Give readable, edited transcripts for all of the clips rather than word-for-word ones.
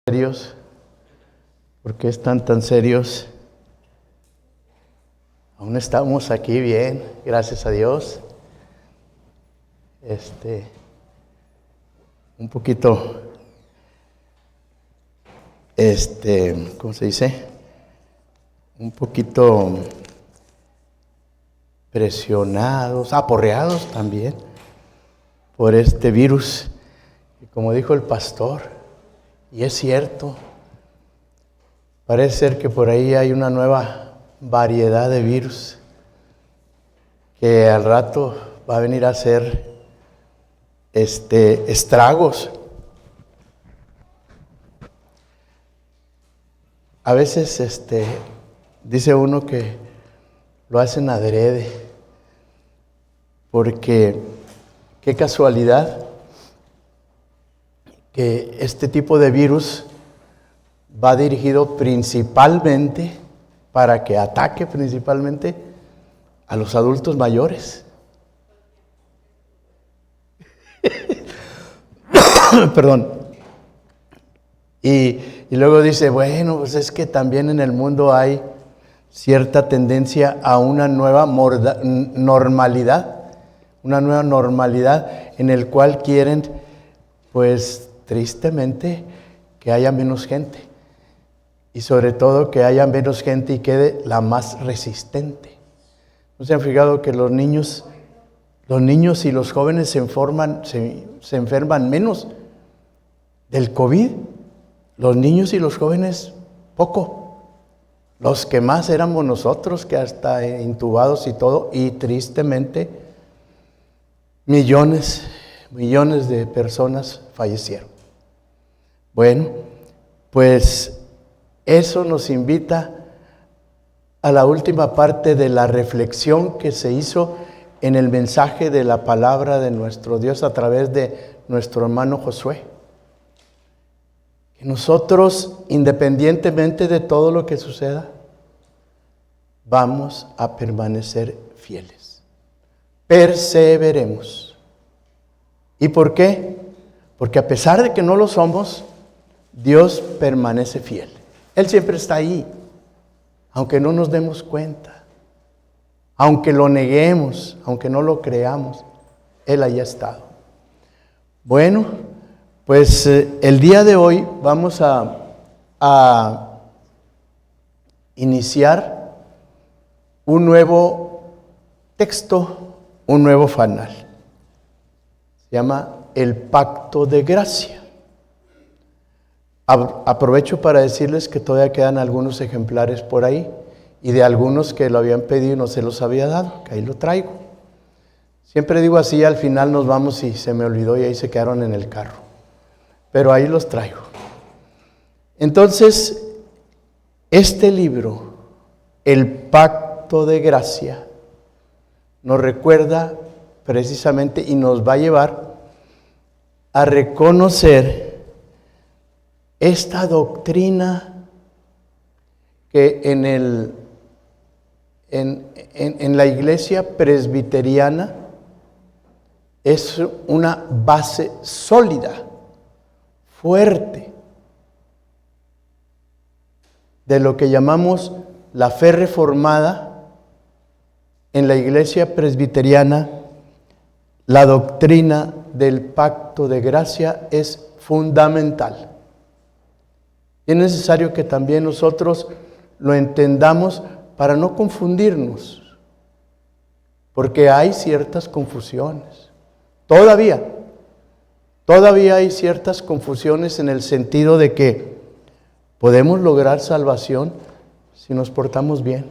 Serios. ¿Por qué están tan serios? Aún estamos aquí bien, gracias a Dios. Un poquito, ¿cómo se dice? Un poquito presionados, aporreados también por este virus. Y como dijo el pastor, y es cierto, parece ser que por ahí hay una nueva variedad de virus que al rato va a venir a hacer estragos. A veces dice uno que lo hacen adrede, porque qué casualidad que este tipo de virus va dirigido principalmente para que ataque principalmente a los adultos mayores. Perdón. Y luego dice, bueno, pues es que también en el mundo hay cierta tendencia a una nueva normalidad en el cual quieren, pues tristemente, que haya menos gente. Y sobre todo que haya menos gente y quede la más resistente. ¿No se han fijado que los niños y los jóvenes se enferman menos del COVID? Los niños y los jóvenes poco. Los que más éramos nosotros, que hasta intubados y todo, y tristemente millones de personas fallecieron. Bueno, pues eso nos invita a la última parte de la reflexión que se hizo en el mensaje de la palabra de nuestro Dios a través de nuestro hermano Josué. Que nosotros, independientemente de todo lo que suceda, vamos a permanecer fieles. Perseveremos. ¿Y por qué? Porque a pesar de que no lo somos, Dios permanece fiel. Él siempre está ahí, aunque no nos demos cuenta, aunque lo neguemos, aunque no lo creamos, Él ahí ha estado. Bueno, pues el día de hoy vamos a iniciar un nuevo texto, un nuevo fanal. Se llama El Pacto de Gracia. Aprovecho para decirles que todavía quedan algunos ejemplares por ahí y de algunos que lo habían pedido y no se los había dado, que ahí lo traigo. Siempre digo así, al final nos vamos y se me olvidó y ahí se quedaron en el carro. Pero ahí los traigo. Entonces, este libro, El Pacto de Gracia, nos recuerda precisamente y nos va a llevar a reconocer esta doctrina que en la iglesia presbiteriana es una base sólida, fuerte, de lo que llamamos la fe reformada. En la iglesia presbiteriana, la doctrina del pacto de gracia es fundamental. Y es necesario que también nosotros lo entendamos para no confundirnos, porque hay ciertas confusiones. Todavía hay ciertas confusiones en el sentido de que podemos lograr salvación si nos portamos bien,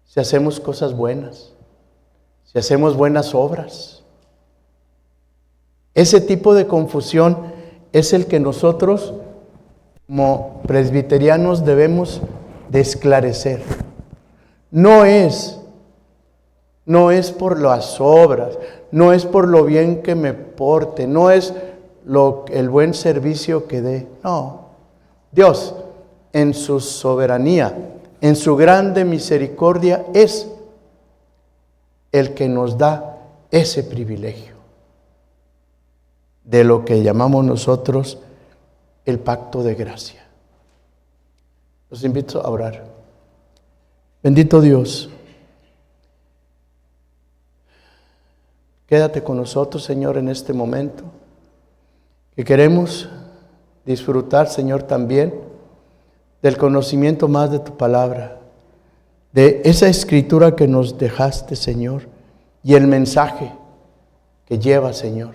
si hacemos cosas buenas, si hacemos buenas obras. Ese tipo de confusión es el que nosotros como presbiterianos debemos de esclarecer. No es por las obras, no es por lo bien que me porte, no es el buen servicio que dé. No, Dios en su soberanía, en su grande misericordia, es el que nos da ese privilegio de lo que llamamos nosotros el pacto de gracia. Los invito a orar. Bendito Dios, quédate con nosotros, Señor, en este momento, que queremos disfrutar, Señor, también del conocimiento más de tu palabra, de esa escritura que nos dejaste, Señor, y el mensaje que lleva, Señor.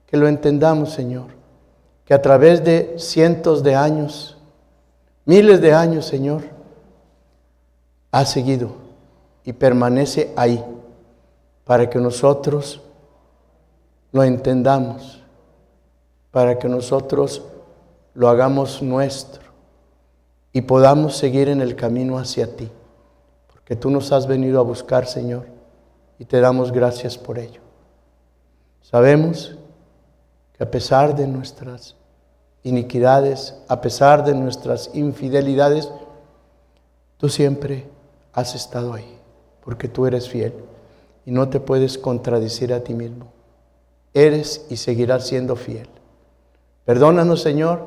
Que lo entendamos, Señor, que a través de cientos de años, miles de años, Señor, ha seguido y permanece ahí para que nosotros lo entendamos, para que nosotros lo hagamos nuestro y podamos seguir en el camino hacia ti, porque tú nos has venido a buscar, Señor, y te damos gracias por ello. Sabemos que a pesar de nuestras iniquidades, a pesar de nuestras infidelidades, tú siempre has estado ahí, porque tú eres fiel y no te puedes contradecir a ti mismo. Eres y seguirás siendo fiel. Perdónanos, Señor,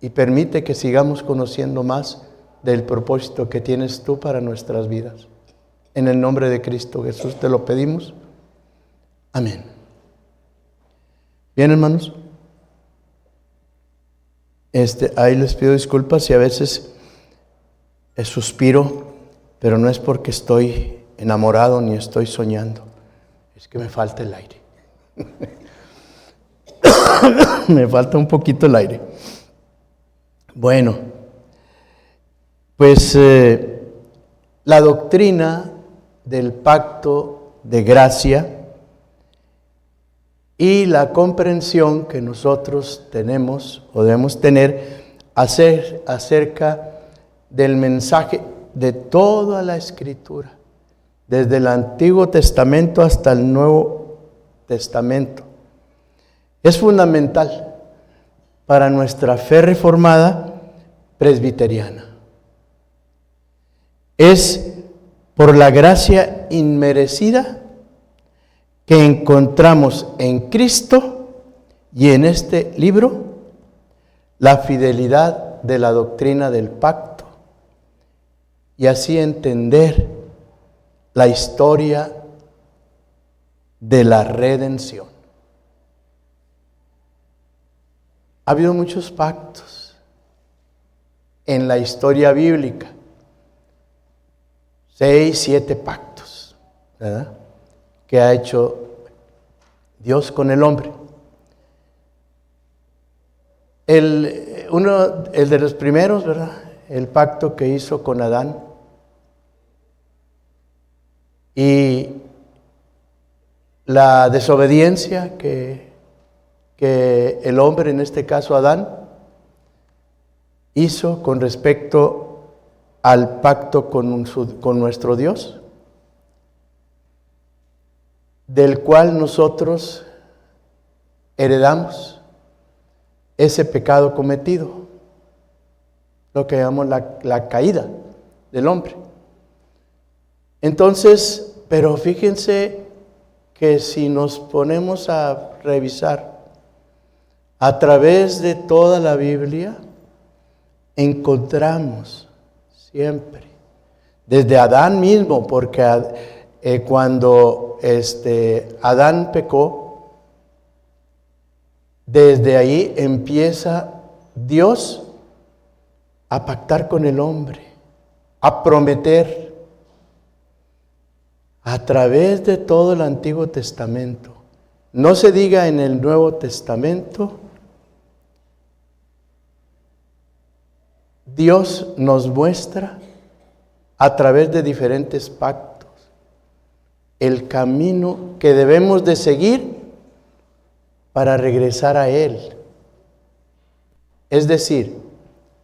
y permite que sigamos conociendo más del propósito que tienes tú para nuestras vidas. En el nombre de Cristo Jesús te lo pedimos. Amén. Bien, hermanos. Ahí les pido disculpas si a veces suspiro, pero no es porque estoy enamorado ni estoy soñando, es que me falta el aire. Me falta un poquito el aire. Bueno, pues la doctrina del pacto de gracia y la comprensión que nosotros tenemos o debemos tener acerca del mensaje de toda la Escritura, desde el Antiguo Testamento hasta el Nuevo Testamento, es fundamental para nuestra fe reformada presbiteriana. Es por la gracia inmerecida que encontramos en Cristo y en este libro la fidelidad de la doctrina del pacto y así entender la historia de la redención. Ha habido muchos pactos en la historia bíblica, 6, 7 pactos, ¿verdad?, que ha hecho Dios con el hombre. El de los primeros, ¿verdad?, el pacto que hizo con Adán. Y la desobediencia que el hombre, en este caso Adán, hizo con respecto al pacto con nuestro Dios, del cual nosotros heredamos ese pecado cometido, lo que llamamos la caída del hombre. Entonces, pero fíjense que si nos ponemos a revisar a través de toda la Biblia, encontramos siempre, desde Adán mismo, porque cuando Adán pecó, desde ahí empieza Dios a pactar con el hombre, a prometer a través de todo el Antiguo Testamento. No se diga en el Nuevo Testamento, Dios nos muestra a través de diferentes pactos el camino que debemos de seguir para regresar a Él. Es decir,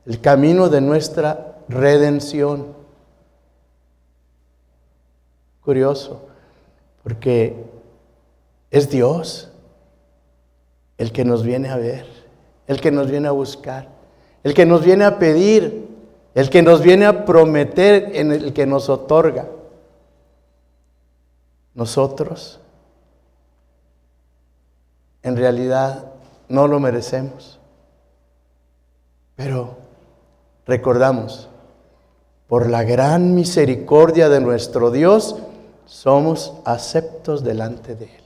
el camino de nuestra redención. Curioso, porque es Dios el que nos viene a ver, el que nos viene a buscar, el que nos viene a pedir, el que nos viene a prometer, en el que nos otorga. Nosotros, en realidad, no lo merecemos. Pero recordamos, por la gran misericordia de nuestro Dios, somos aceptos delante de Él.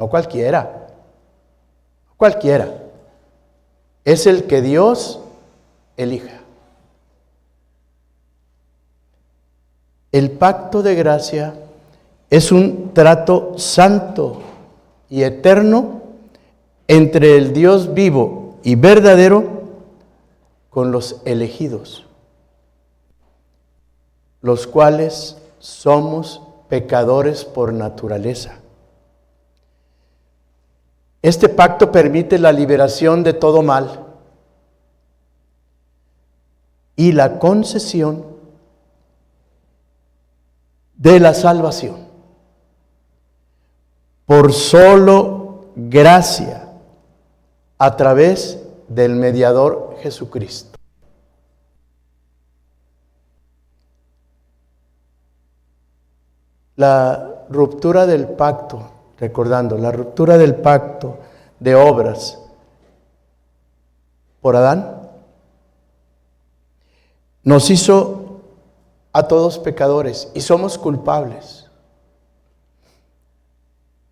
No cualquiera, no cualquiera. Es el que Dios elija. El pacto de gracia es un trato santo y eterno entre el Dios vivo y verdadero con los elegidos, los cuales somos pecadores por naturaleza. Este pacto permite la liberación de todo mal y la concesión de la salvación por solo gracia a través del mediador Jesucristo. La ruptura del pacto, recordando, la ruptura del pacto de obras por Adán nos hizo a todos pecadores y somos culpables,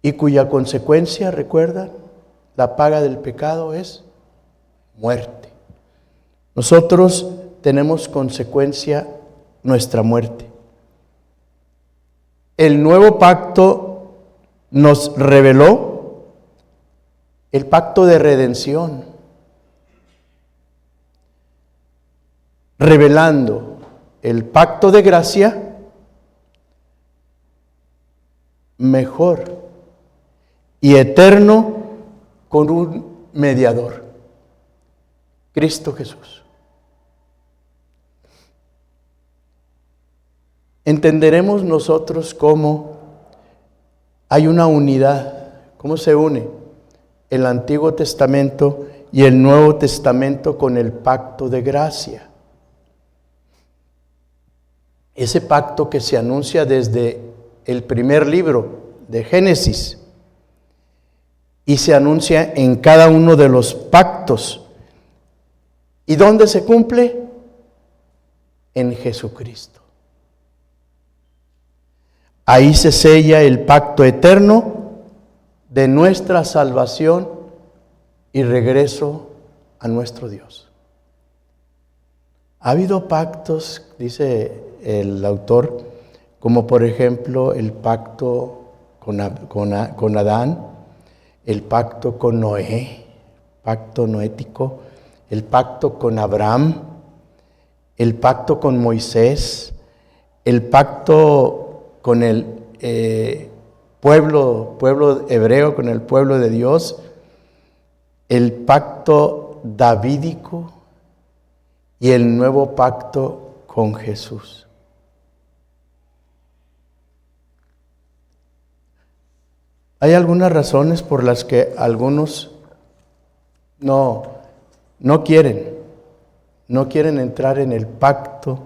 y cuya consecuencia, recuerdan, la paga del pecado es muerte. Nosotros tenemos consecuencia nuestra muerte. El nuevo pacto nos reveló el pacto de redención, revelando el pacto de gracia mejor y eterno con un mediador, Cristo Jesús. Entenderemos nosotros cómo hay una unidad, cómo se une el Antiguo Testamento y el Nuevo Testamento con el pacto de gracia. Ese pacto que se anuncia desde el primer libro de Génesis y se anuncia en cada uno de los pactos. ¿Y dónde se cumple? En Jesucristo. Ahí se sella el pacto eterno de nuestra salvación y regreso a nuestro Dios. Ha habido pactos, dice el autor, como por ejemplo el pacto con Adán, el pacto con Noé, pacto noético, el pacto con Abraham, el pacto con Moisés, el pacto con el pueblo hebreo, con el pueblo de Dios, el pacto davídico y el nuevo pacto con Jesús. Hay algunas razones por las que algunos no quieren entrar en el pacto,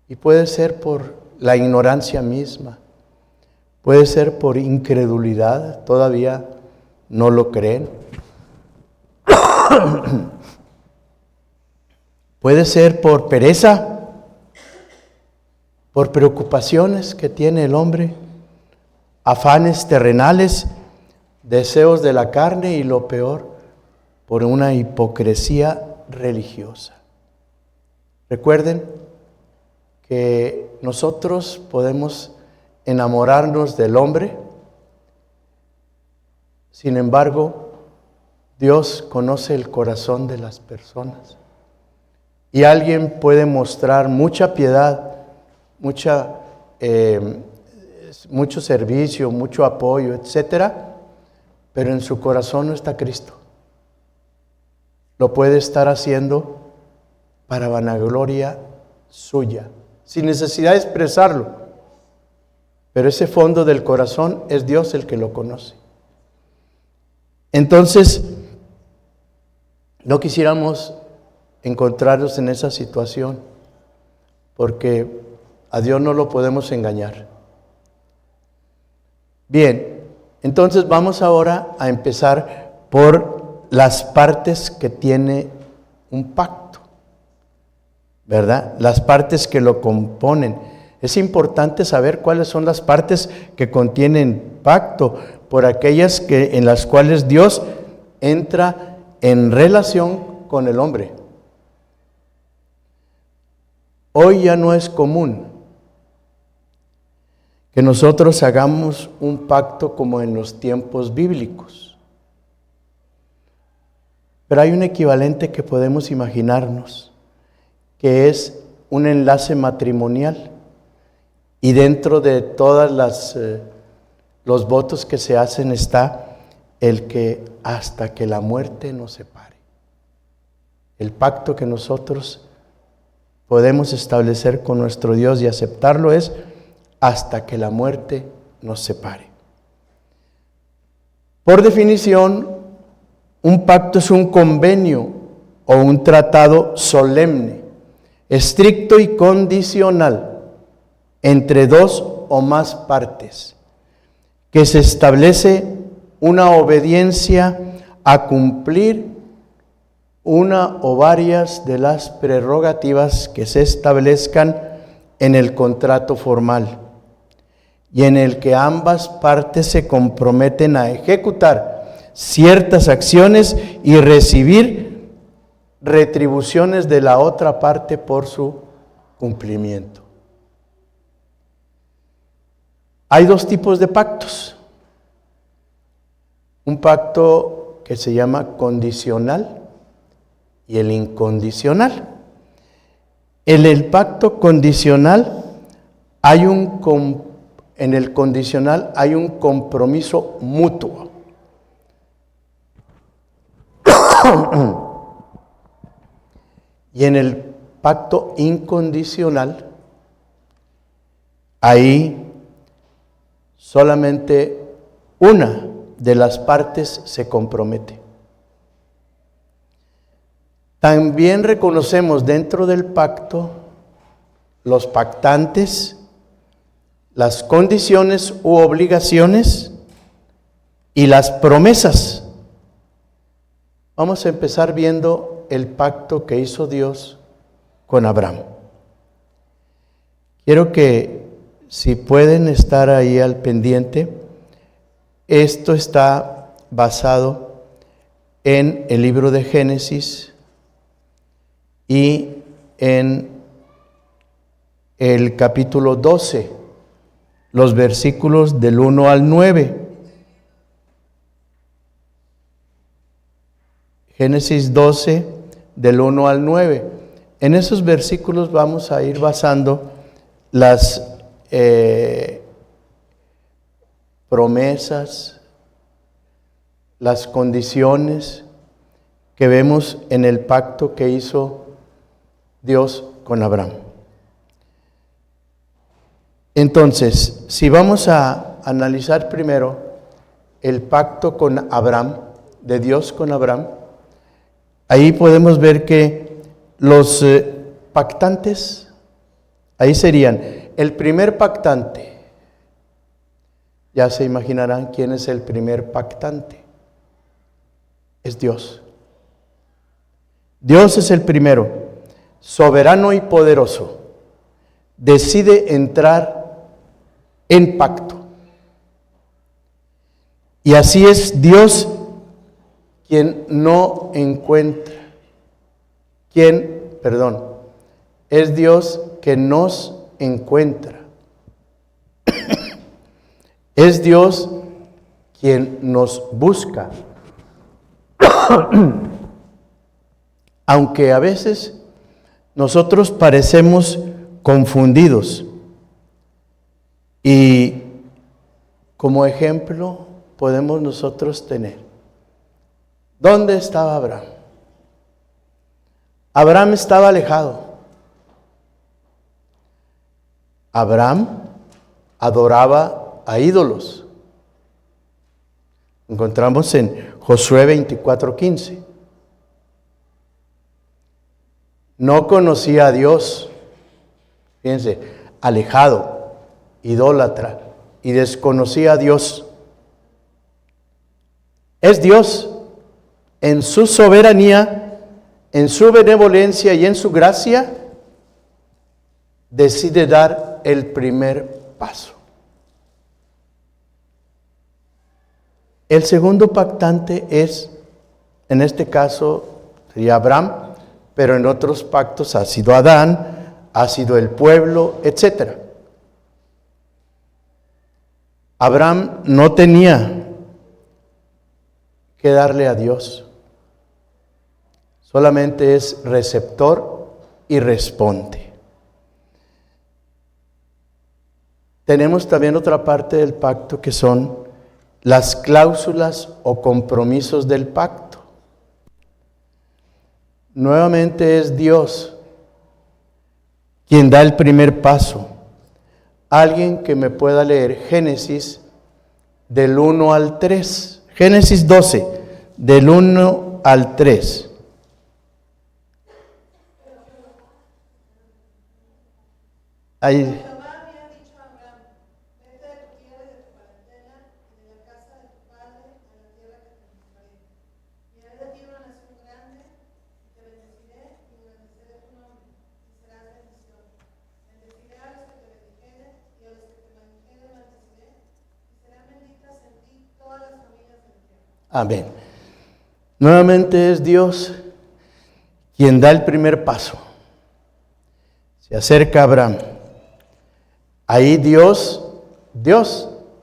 y puede ser por la ignorancia misma, puede ser por incredulidad, todavía no lo creen. Puede ser por pereza, por preocupaciones que tiene el hombre, afanes terrenales, deseos de la carne y lo peor, por una hipocresía religiosa. Recuerden que nosotros podemos enamorarnos del hombre, sin embargo, Dios conoce el corazón de las personas. Y alguien puede mostrar mucha piedad, mucho servicio, mucho apoyo, etcétera, pero en su corazón no está Cristo. Lo puede estar haciendo para vanagloria suya, sin necesidad de expresarlo, pero ese fondo del corazón es Dios el que lo conoce. Entonces, no quisiéramos encontrarnos en esa situación, porque a Dios no lo podemos engañar. Bien, entonces vamos ahora a empezar por las partes que tiene un pacto, ¿verdad? Las partes que lo componen. Es importante saber cuáles son las partes que contienen pacto, por aquellas en las cuales Dios entra en relación con el hombre. Hoy ya no es común que nosotros hagamos un pacto como en los tiempos bíblicos. Pero hay un equivalente que podemos imaginarnos, que es un enlace matrimonial. Y dentro de todas los votos que se hacen está el que hasta que la muerte nos separe. El pacto que nosotros podemos establecer con nuestro Dios y aceptarlo es hasta que la muerte nos separe. Por definición, un pacto es un convenio o un tratado solemne, estricto y condicional entre dos o más partes, que se establece una obediencia a cumplir una o varias de las prerrogativas que se establezcan en el contrato formal, y en el que ambas partes se comprometen a ejecutar ciertas acciones y recibir retribuciones de la otra parte por su cumplimiento. Hay dos tipos de pactos. Un pacto que se llama condicional y el incondicional. En el pacto condicional en el condicional hay un compromiso mutuo. Y en el pacto incondicional, ahí solamente una de las partes se compromete. También reconocemos dentro del pacto los pactantes, las condiciones u obligaciones y las promesas. Vamos a empezar viendo el pacto que hizo Dios con Abraham. Quiero que, si pueden estar ahí al pendiente, esto está basado en el libro de Génesis y en el capítulo 12, los versículos del 1 al 9. Génesis 12, del 1 al 9. En esos versículos vamos a ir basando las promesas, las condiciones que vemos en el pacto que hizo Dios con Abraham. Entonces, si vamos a analizar primero el pacto con Abraham, de Dios con Abraham, ahí podemos ver que los pactantes, ahí serían el primer pactante. Ya se imaginarán quién es el primer pactante. Es Dios. Dios es el primero, soberano y poderoso. Decide entrar en pacto. Y así es Dios quien no encuentra. Es Dios que nos encuentra. Es Dios quien nos busca. Aunque a veces nosotros parecemos confundidos. Y como ejemplo podemos nosotros tener, ¿dónde estaba Abraham? Abraham estaba alejado. Abraham adoraba a ídolos. Encontramos en Josué 24:15. No conocía a Dios. Fíjense, alejado, idólatra, y desconocía a Dios. Es Dios en su soberanía, en su benevolencia y en su gracia, decide dar el primer paso. El segundo pactante es, en este caso, sería Abraham, pero en otros pactos ha sido Adán, ha sido el pueblo, etc. Abraham no tenía que darle a Dios, solamente es receptor y responde. Tenemos también otra parte del pacto que son las cláusulas o compromisos del pacto. Nuevamente es Dios quien da el primer paso. Alguien que me pueda leer Génesis del 1 al 3. Génesis 12, del 1 al 3. Ahí. Amén. Nuevamente es Dios quien da el primer paso. Se acerca a Abraham. Ahí Dios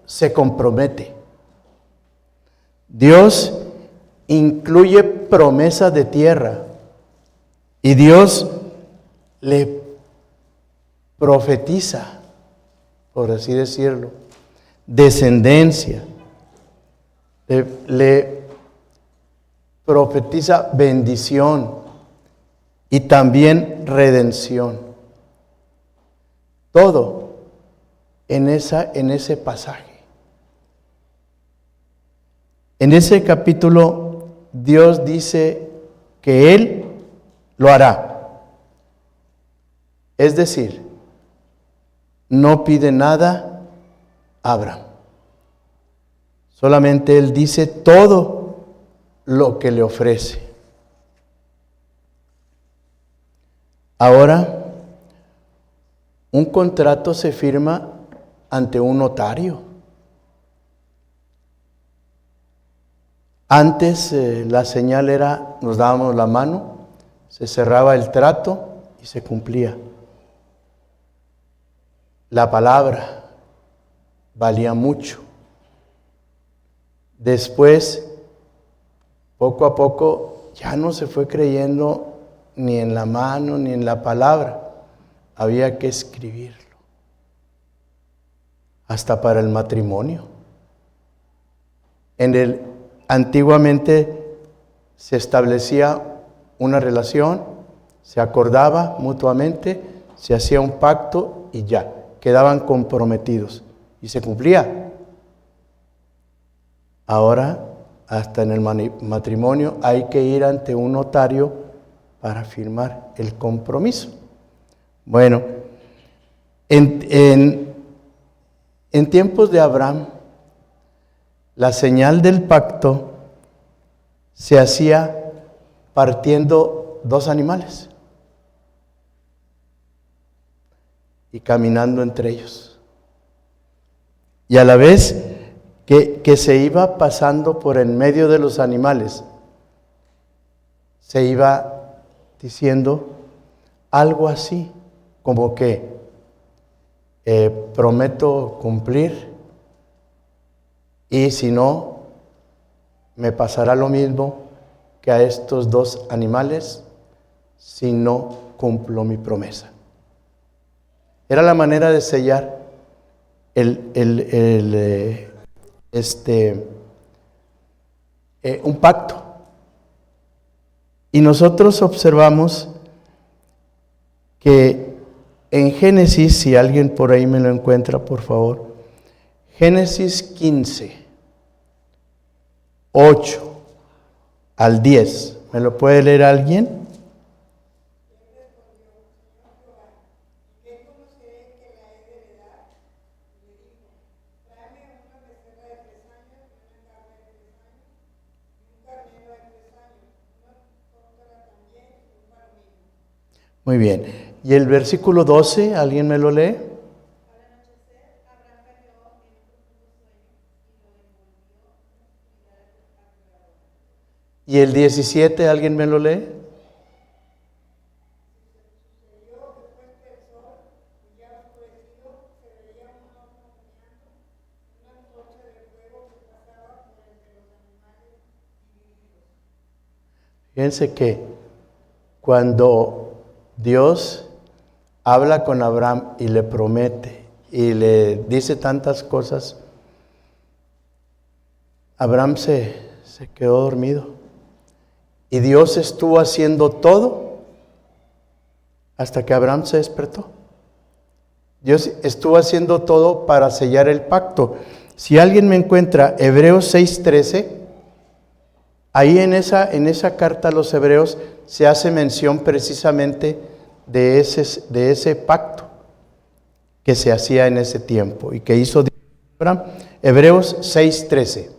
se compromete. Dios incluye promesa de tierra y Dios le profetiza, por así decirlo, descendencia. Le profetiza bendición y también redención. Todo en ese pasaje. En ese capítulo Dios dice que Él lo hará. Es decir, no pide nada a Abraham. Solamente Él dice todo lo que le ofrece. Ahora, un contrato se firma ante un notario. Antes la señal era, nos dábamos la mano, se cerraba el trato y se cumplía. La palabra valía mucho. Después, poco a poco, ya no se fue creyendo ni en la mano ni en la palabra. Había que escribirlo. Hasta para el matrimonio. Antiguamente se establecía una relación, se acordaba mutuamente, se hacía un pacto y ya, quedaban comprometidos y se cumplía. Ahora, hasta en el matrimonio hay que ir ante un notario para firmar el compromiso. Bueno, en tiempos de Abraham, la señal del pacto se hacía partiendo dos animales y caminando entre ellos. Y a la vez que se iba pasando por en medio de los animales, se iba diciendo algo así, como que prometo cumplir y si no, me pasará lo mismo que a estos dos animales si no cumplo mi promesa. Era la manera de sellar un pacto. Y nosotros observamos que en Génesis, si alguien por ahí me lo encuentra, por favor, Génesis 15, 8 al 10, ¿me lo puede leer alguien? Muy bien. ¿Y el versículo 12, alguien me lo lee? ¿Y el 17, alguien me lo lee? Fíjense que cuando Dios habla con Abraham y le promete y le dice tantas cosas, Abraham se quedó dormido. Y Dios estuvo haciendo todo hasta que Abraham se despertó. Dios estuvo haciendo todo para sellar el pacto. Si alguien me encuentra Hebreos 6:13, ahí en esa carta a los Hebreos se hace mención precisamente de ese pacto que se hacía en ese tiempo y que hizo Dios con Abraham. Hebreos 6:13.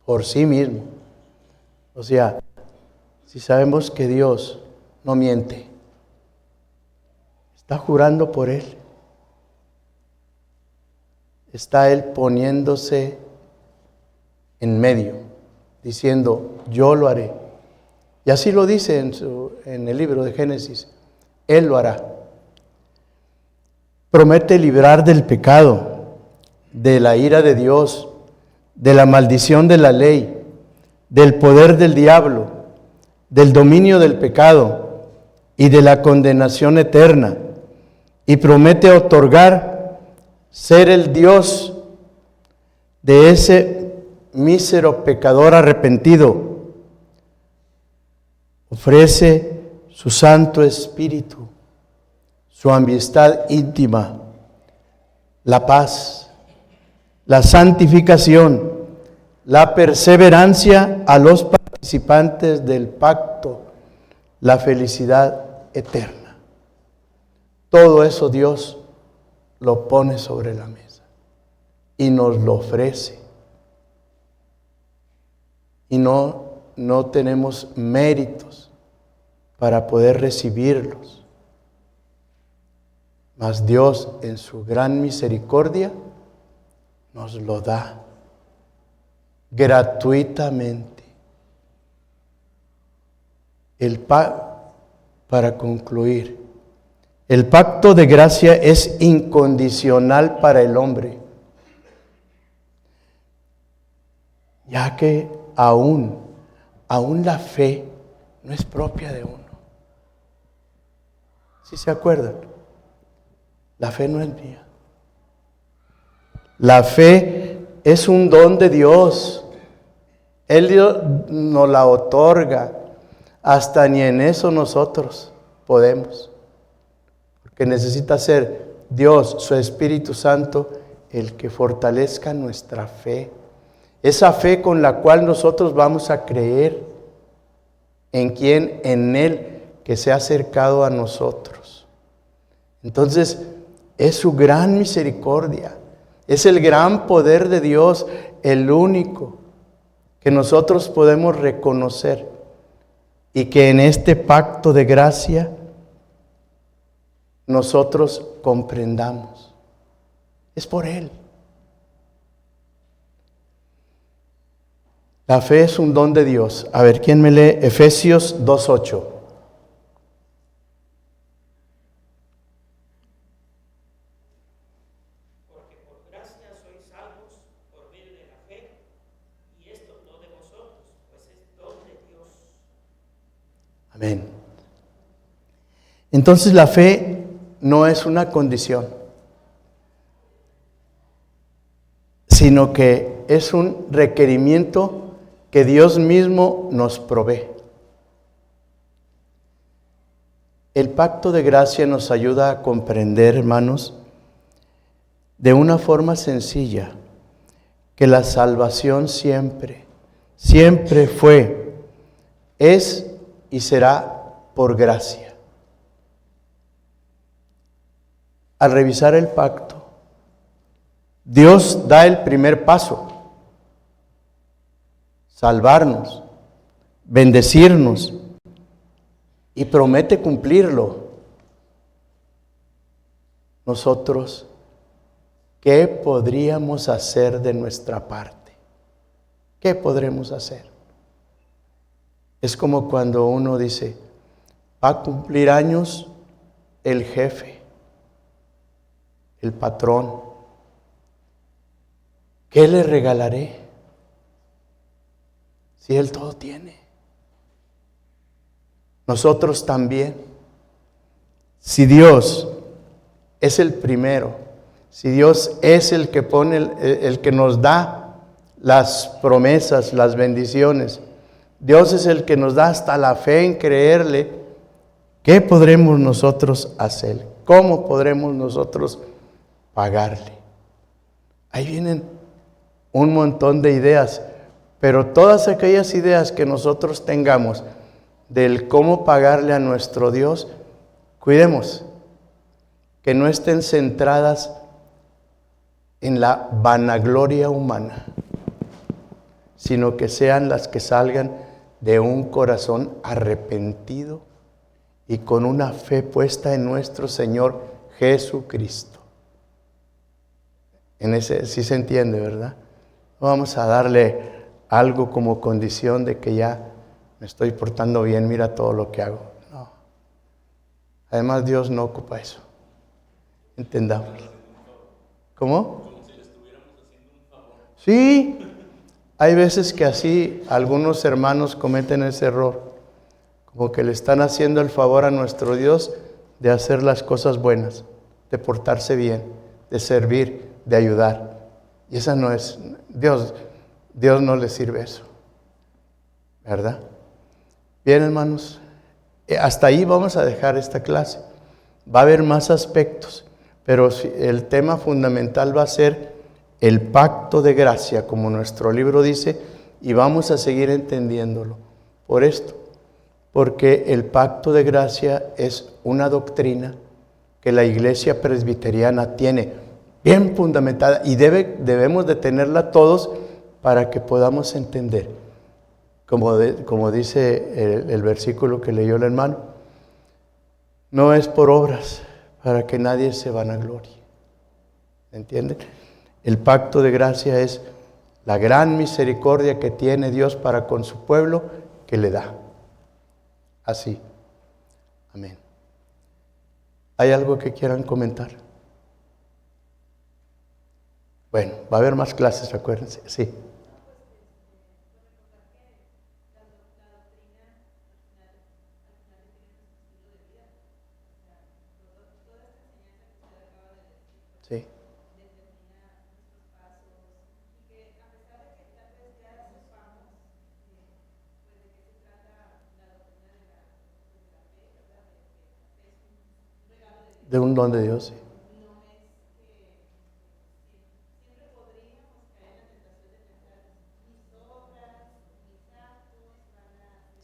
Por sí mismo. O sea, si sabemos que Dios no miente, está jurando por Él. Está Él poniéndose en medio, diciendo, yo lo haré. Y así lo dice en el libro de Génesis, Él lo hará. Promete librar del pecado, de la ira de Dios, de la maldición de la ley, del poder del diablo, del dominio del pecado y de la condenación eterna. Y promete otorgar ser el Dios de ese mísero pecador arrepentido. Ofrece su Santo Espíritu, su amistad íntima, la paz, la santificación, la perseverancia a los participantes del pacto, la felicidad eterna. Todo eso Dios lo pone sobre la mesa y nos lo ofrece. Y no tenemos méritos para poder recibirlos. Mas Dios, en su gran misericordia, nos lo da gratuitamente. Para concluir, el pacto de gracia es incondicional para el hombre, ya que aún la fe no es propia de uno. ¿Sí se acuerdan? La fe no es mía. La fe es un don de Dios. Él nos la otorga. Hasta ni en eso nosotros podemos. Porque necesita ser Dios, su Espíritu Santo, el que fortalezca nuestra fe. Esa fe con la cual nosotros vamos a creer en quien, en Él, que se ha acercado a nosotros. Entonces, es su gran misericordia. Es el gran poder de Dios, el único que nosotros podemos reconocer y que en este pacto de gracia nosotros comprendamos. Es por Él. La fe es un don de Dios. A ver, ¿quién me lee? Efesios 2:8. Amén. Entonces la fe no es una condición, sino que es un requerimiento que Dios mismo nos provee. El pacto de gracia nos ayuda a comprender, hermanos, de una forma sencilla, que la salvación siempre fue, es y será por gracia. al revisar el pacto, Dios da el primer paso: salvarnos, bendecirnos, y promete cumplirlo. Nosotros, ¿qué podríamos hacer de nuestra parte? ¿Qué podremos hacer? Es como cuando uno dice, va a cumplir años el jefe, el patrón. ¿Qué le regalaré? Si él todo tiene. Nosotros también. Si Dios es el primero, si Dios es el que pone, el que nos da las promesas, las bendiciones, Dios es el que nos da hasta la fe en creerle, ¿qué podremos nosotros hacer? ¿Cómo podremos nosotros pagarle? Ahí vienen un montón de ideas, pero todas aquellas ideas que nosotros tengamos del cómo pagarle a nuestro Dios, cuidemos que no estén centradas en la vanagloria humana, sino que sean las que salgan de un corazón arrepentido y con una fe puesta en nuestro Señor Jesucristo. En ese sí se entiende, ¿verdad? No vamos a darle algo como condición de que ya me estoy portando bien, mira todo lo que hago. No. Además, Dios no ocupa eso. Entendamos. ¿Cómo? Como si le estuviéramos haciendo un favor. Sí. Hay veces que así algunos hermanos cometen ese error, como que le están haciendo el favor a nuestro Dios de hacer las cosas buenas, de portarse bien, de servir, de ayudar. Y esa no es, Dios no le sirve eso, ¿verdad? Bien, hermanos, hasta ahí vamos a dejar esta clase. Va a haber más aspectos, pero el tema fundamental va a ser el pacto de gracia, como nuestro libro dice, y vamos a seguir entendiéndolo por esto, porque el pacto de gracia es una doctrina que la Iglesia Presbiteriana tiene bien fundamentada y debemos de tenerla todos para que podamos entender, como dice el versículo que leyó el hermano, no es por obras para que nadie se vanaglorie. ¿Entienden? El pacto de gracia es la gran misericordia que tiene Dios para con su pueblo, que le da. Así. Amén. ¿Hay algo que quieran comentar? Bueno, va a haber más clases, acuérdense. Sí. Sí. De un don de Dios, sí.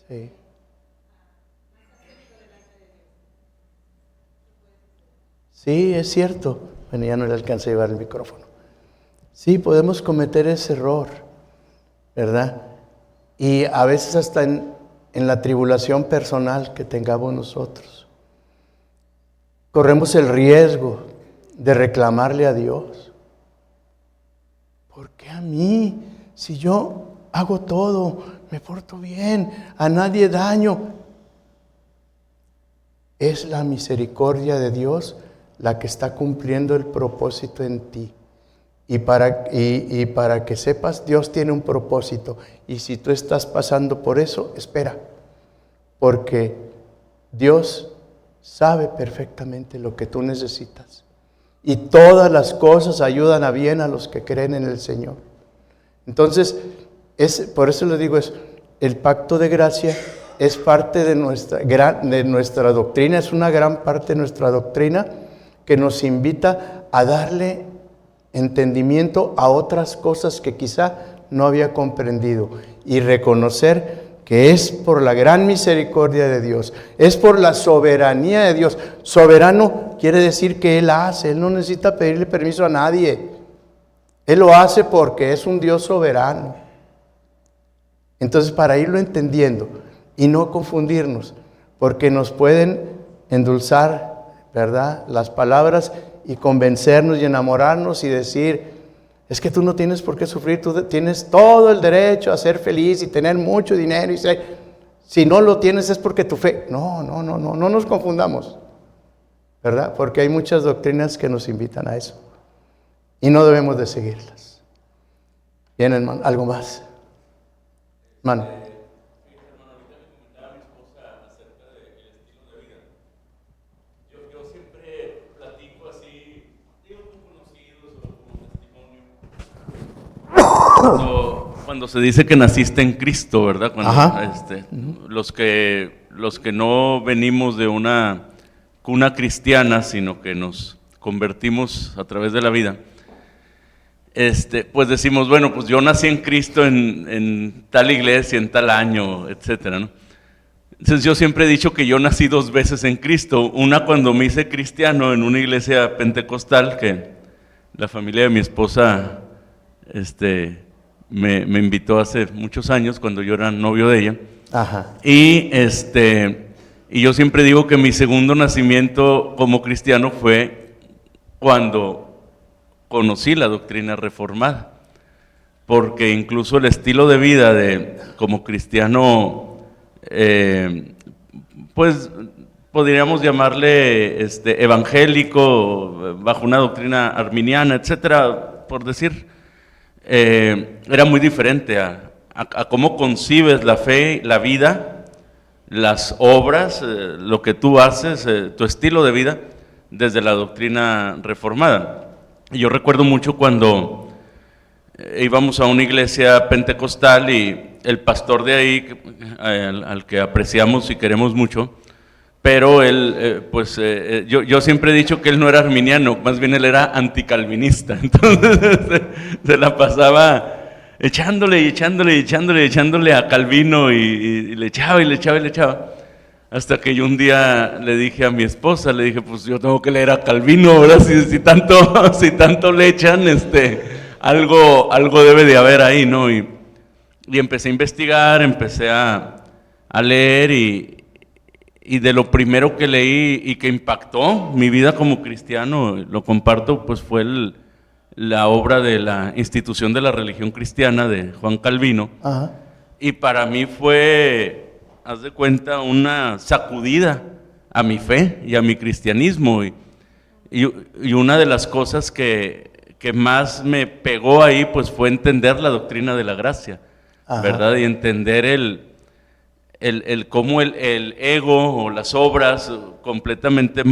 Sí. Sí, es cierto. Bueno, ya no le alcancé a llevar el micrófono. Sí, podemos cometer ese error, ¿verdad? Y a veces hasta en la tribulación personal que tengamos nosotros, corremos el riesgo de reclamarle a Dios. ¿Por qué a mí? Si yo hago todo, me porto bien, a nadie daño. Es la misericordia de Dios la que está cumpliendo el propósito en ti. Y para que sepas, Dios tiene un propósito. Y si tú estás pasando por eso, espera. Porque Dios sabe perfectamente lo que tú necesitas. Y todas las cosas ayudan a bien a los que creen en el Señor. Entonces, por eso le digo eso. El pacto de gracia es parte de nuestra doctrina, es una gran parte de nuestra doctrina que nos invita a darle entendimiento a otras cosas que quizá no había comprendido y reconocer que es por la gran misericordia de Dios, es por la soberanía de Dios. Soberano quiere decir que Él hace, Él no necesita pedirle permiso a nadie. Él lo hace porque es un Dios soberano. Entonces, para irlo entendiendo y no confundirnos, porque nos pueden endulzar, ¿verdad?, las palabras y convencernos y enamorarnos y decir, es que tú no tienes por qué sufrir, tú tienes todo el derecho a ser feliz y tener mucho dinero y si no lo tienes es porque tu fe... No nos confundamos, ¿verdad? Porque hay muchas doctrinas que nos invitan a eso y no debemos de seguirlas. Bien, hermano, ¿algo más? Hermano. Hermano, ahorita me comentaba mi esposa acerca del estilo de vida. Yo siempre platico así, digo con conocidos o como testimonio. Cuando se dice que naciste en Cristo, ¿verdad? Cuando, los que no venimos de una cuna cristiana, sino que nos convertimos a través de la vida, pues decimos, bueno, pues yo nací en Cristo en tal iglesia, en tal año, etcétera, ¿no? Entonces yo siempre he dicho que yo nací 2 veces en Cristo. Una cuando me hice cristiano en una iglesia pentecostal que la familia de mi esposa me invitó hace muchos años cuando yo era novio de ella. Ajá. Y yo siempre digo que mi segundo nacimiento como cristiano fue cuando conocí la doctrina reformada, porque incluso el estilo de vida como cristiano, pues podríamos llamarle evangélico, bajo una doctrina arminiana, etcétera, por decir, era muy diferente a cómo concibes la fe, la vida, las obras, lo que tú haces, tu estilo de vida desde la doctrina reformada. Yo recuerdo mucho cuando íbamos a una iglesia pentecostal y el pastor de ahí, al que apreciamos y queremos mucho, pero él, yo siempre he dicho que él no era arminiano, más bien él era anticalvinista. Entonces se la pasaba echándole a Calvino y le echaba. Hasta que yo un día le dije a mi esposa, le dije, pues yo tengo que leer a Calvino, ¿verdad? Si tanto le echan, algo debe de haber ahí, ¿no? Y empecé a investigar, empecé a leer y de lo primero que leí y que impactó mi vida como cristiano, lo comparto, pues fue la obra de la Institución de la Religión Cristiana de Juan Calvino. Ajá. Y para mí fue, haz de cuenta, una sacudida a mi fe y a mi cristianismo. Y una de las cosas que más me pegó ahí, pues fue entender la doctrina de la gracia, ¿verdad? Y entender cómo el ego o las obras completamente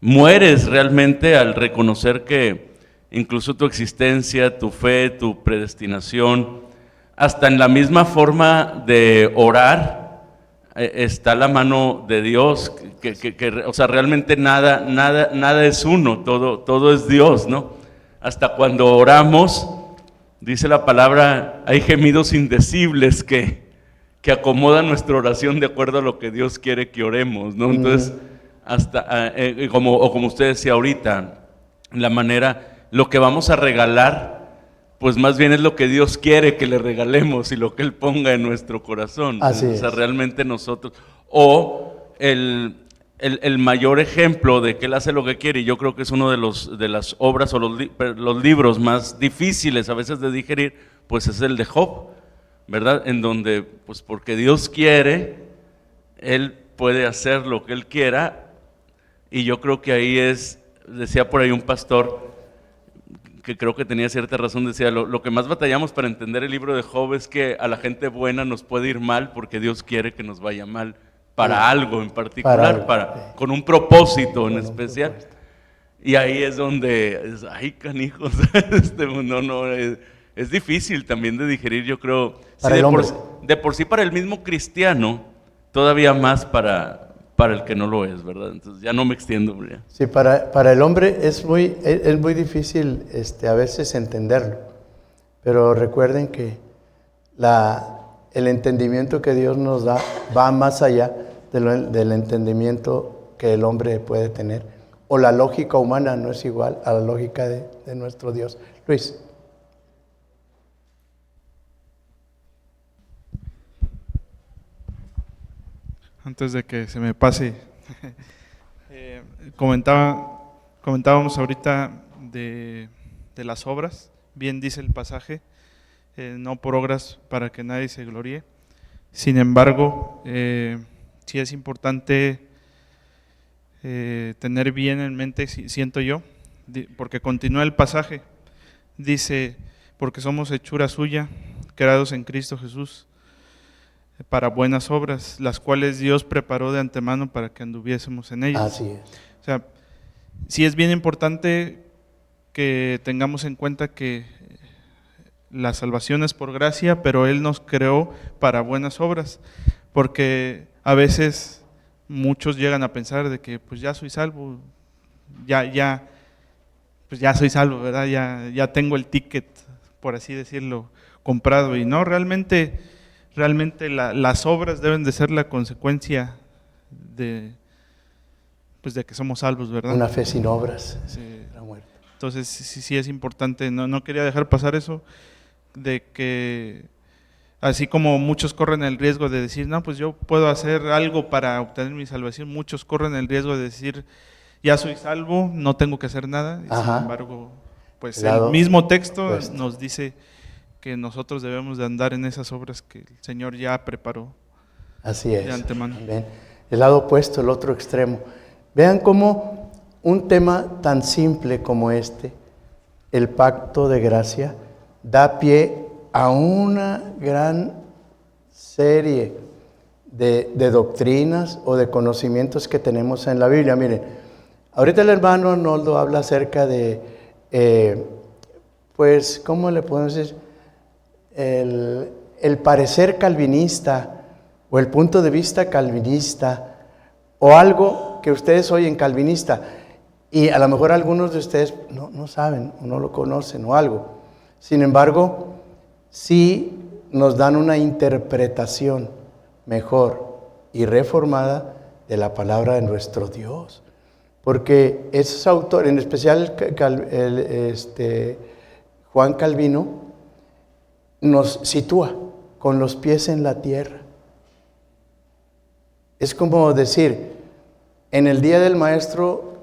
mueres realmente al reconocer que incluso tu existencia, tu fe, tu predestinación, hasta en la misma forma de orar, está la mano de Dios, o sea, realmente nada es uno, todo es Dios, ¿no? Hasta cuando oramos, dice la palabra, hay gemidos indecibles que acomodan nuestra oración de acuerdo a lo que Dios quiere que oremos, ¿no? Entonces, hasta, como usted decía ahorita, la manera, lo que vamos a regalar, pues más bien es lo que Dios quiere que le regalemos y lo que Él ponga en nuestro corazón. Así o sea, es. realmente nosotros, o el mayor ejemplo de que Él hace lo que quiere, y yo creo que es uno de las obras o los libros más difíciles a veces de digerir, pues es el de Job, ¿verdad? En donde, pues porque Dios quiere, Él puede hacer lo que Él quiera, y yo creo que ahí decía por ahí un pastor, que creo que tenía cierta razón, decía, lo que más batallamos para entender el libro de Job es que a la gente buena nos puede ir mal porque Dios quiere que nos vaya mal para algo en particular, con un propósito en especial. Y ahí es donde, ay canijos, es difícil también de digerir, yo creo, de por sí para el mismo cristiano, todavía más para el que no lo es, ¿verdad? Entonces ya no me extiendo. Ya. Sí, para el hombre es muy difícil a veces entenderlo, pero recuerden que el entendimiento que Dios nos da va más allá del entendimiento que el hombre puede tener. O la lógica humana no es igual a la lógica de nuestro Dios. Luis. Antes de que se me pase, comentábamos ahorita de las obras. Bien dice el pasaje, no por obras para que nadie se gloríe. Sin embargo, sí es importante tener bien en mente, siento yo, porque continúa el pasaje. Dice, porque somos hechura suya, creados en Cristo Jesús, para buenas obras, las cuales Dios preparó de antemano para que anduviésemos en ellas. Así es. O sea, sí es bien importante que tengamos en cuenta que la salvación es por gracia, pero Él nos creó para buenas obras, porque a veces muchos llegan a pensar de que pues ya soy salvo, pues ya soy salvo, ¿verdad? Ya tengo el ticket, por así decirlo, comprado, y no, realmente las obras deben de ser la consecuencia de que somos salvos, ¿verdad? Una fe sin obras, Sí. la muerte. Entonces sí es importante, no quería dejar pasar eso, de que así como muchos corren el riesgo de decir, no, pues yo puedo hacer algo para obtener mi salvación, muchos corren el riesgo de decir, ya soy salvo, no tengo que hacer nada, y sin embargo, pues el mismo texto nos dice que nosotros debemos de andar en esas obras que el Señor ya preparó. Así es. De antemano. Bien. El lado opuesto, el otro extremo. Vean cómo un tema tan simple como este, el pacto de gracia, da pie a una gran serie de doctrinas o de conocimientos que tenemos en la Biblia. Miren, ahorita el hermano Arnoldo habla acerca de, pues, ¿cómo le podemos decir? El parecer calvinista o el punto de vista calvinista o algo que ustedes oyen calvinista y a lo mejor algunos de ustedes no saben o no lo conocen o algo. Sin embargo, sí nos dan una interpretación mejor y reformada de la palabra de nuestro Dios. Porque esos autores, en especial Juan Calvino, nos sitúa con los pies en la tierra. Es como decir, en el día del maestro,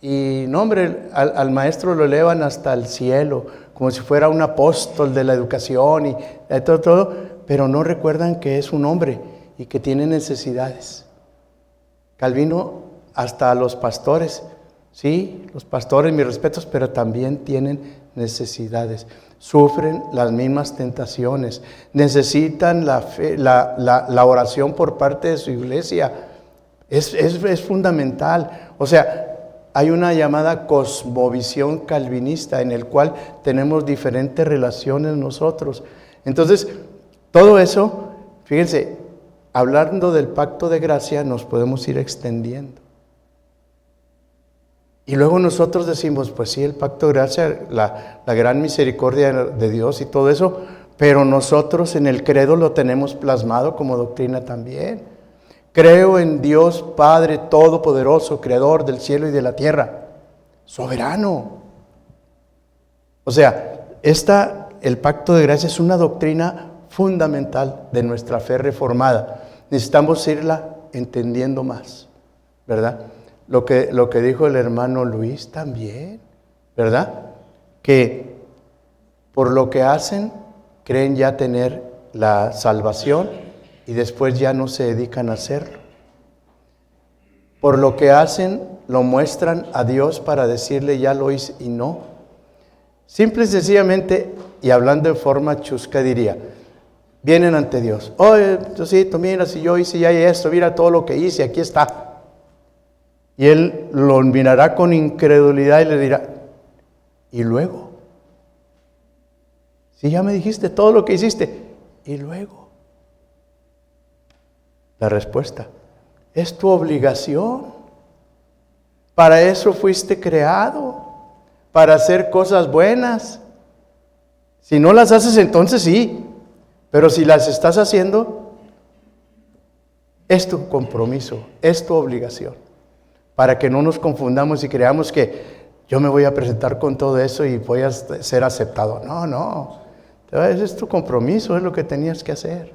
y no hombre, al maestro lo elevan hasta el cielo, como si fuera un apóstol de la educación y todo, pero no recuerdan que es un hombre y que tiene necesidades. Calvino, hasta a los pastores, sí, los pastores, mis respetos, pero también tienen necesidades. Sufren las mismas tentaciones, necesitan la fe, la oración por parte de su iglesia. Es fundamental. O sea, hay una llamada cosmovisión calvinista en el cual tenemos diferentes relaciones nosotros. Entonces, todo eso, fíjense, hablando del pacto de gracia, nos podemos ir extendiendo. Y luego nosotros decimos, pues sí, el pacto de gracia, la gran misericordia de Dios y todo eso, pero nosotros en el credo lo tenemos plasmado como doctrina también. Creo en Dios Padre Todopoderoso, Creador del cielo y de la tierra, soberano. O sea, el pacto de gracia es una doctrina fundamental de nuestra fe reformada. Necesitamos irla entendiendo más, ¿verdad? Lo que dijo el hermano Luis también, ¿verdad? Que por lo que hacen, creen ya tener la salvación y después ya no se dedican a hacerlo. Por lo que hacen, lo muestran a Dios para decirle ya lo hice y no. Simple y sencillamente, y hablando de forma chusca, diría, vienen ante Dios. Oye, Diosito, mira, si yo hice ya esto, mira todo lo que hice, aquí está. Y Él lo mirará con incredulidad y le dirá, ¿y luego? Si ya me dijiste todo lo que hiciste, ¿y luego? La respuesta, es tu obligación. Para eso fuiste creado, para hacer cosas buenas. Si no las haces, entonces sí, pero si las estás haciendo, Es tu compromiso, es tu obligación, para que no nos confundamos y creamos que yo me voy a presentar con todo eso y voy a ser aceptado. No, ese es tu compromiso, es lo que tenías que hacer.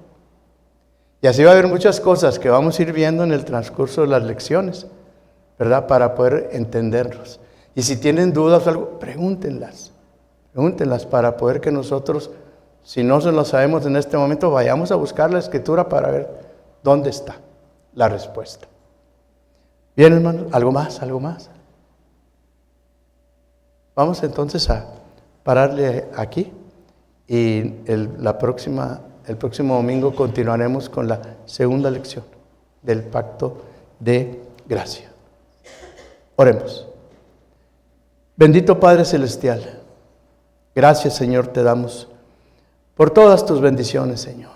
Y así va a haber muchas cosas que vamos a ir viendo en el transcurso de las lecciones, ¿verdad? Para poder entenderlos. Y si tienen dudas o algo, pregúntenlas para poder que nosotros, si no se lo sabemos en este momento, vayamos a buscar la Escritura para ver dónde está la respuesta. Bien, hermanos, ¿algo más? Vamos entonces a pararle aquí y el próximo domingo continuaremos con la segunda lección del pacto de gracia. Oremos. Bendito Padre Celestial, gracias, Señor, te damos por todas tus bendiciones, Señor.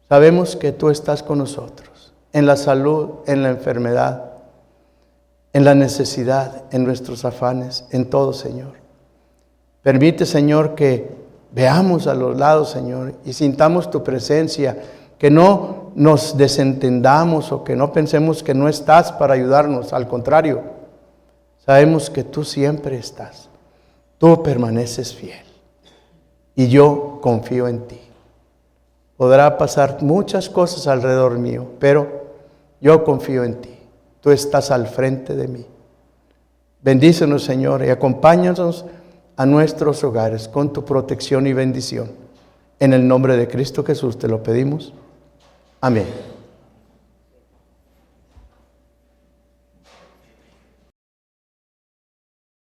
Sabemos que tú estás con nosotros en la salud, en la enfermedad, en la necesidad, en nuestros afanes, en todo, Señor. Permite, Señor, que veamos a los lados, Señor, y sintamos tu presencia, que no nos desentendamos o que no pensemos que no estás para ayudarnos. Al contrario, sabemos que tú siempre estás. Tú permaneces fiel y yo confío en ti. Podrá pasar muchas cosas alrededor mío, pero yo confío en ti. Tú estás al frente de mí. Bendícenos, Señor, y acompáñanos a nuestros hogares con tu protección y bendición. En el nombre de Cristo Jesús te lo pedimos. Amén.